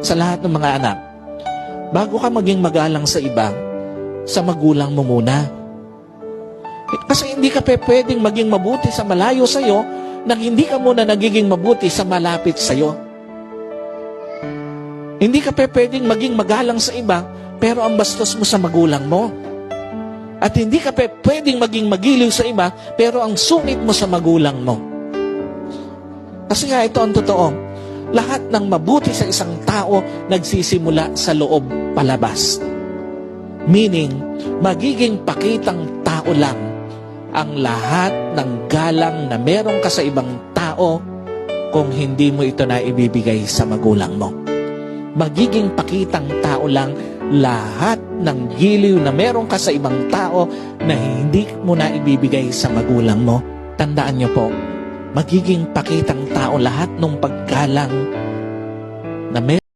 sa lahat ng mga anak, bago ka maging magalang sa iba, sa magulang mo muna. Kasi hindi ka pwedeng maging mabuti sa malayo sa'yo nang hindi ka muna nagiging mabuti sa malapit sa'yo. Hindi ka pwedeng maging magalang sa iba, pero ang bastos mo sa magulang mo. At hindi ka pwedeng maging magiliw sa iba, pero ang sungit mo sa magulang mo. Kasi nga ito ang totoo. Lahat ng mabuti sa isang tao nagsisimula sa loob palabas. Meaning, magiging pakitang tao lang ang lahat ng galang na meron ka sa ibang tao kung hindi mo ito na ibibigay sa magulang mo. Magiging pakitang tao lang lahat ng giliw na meron ka sa ibang tao na hindi mo na ibibigay sa magulang mo. Tandaan niyo po, magiging pakitang tao lahat ng paggalang na meron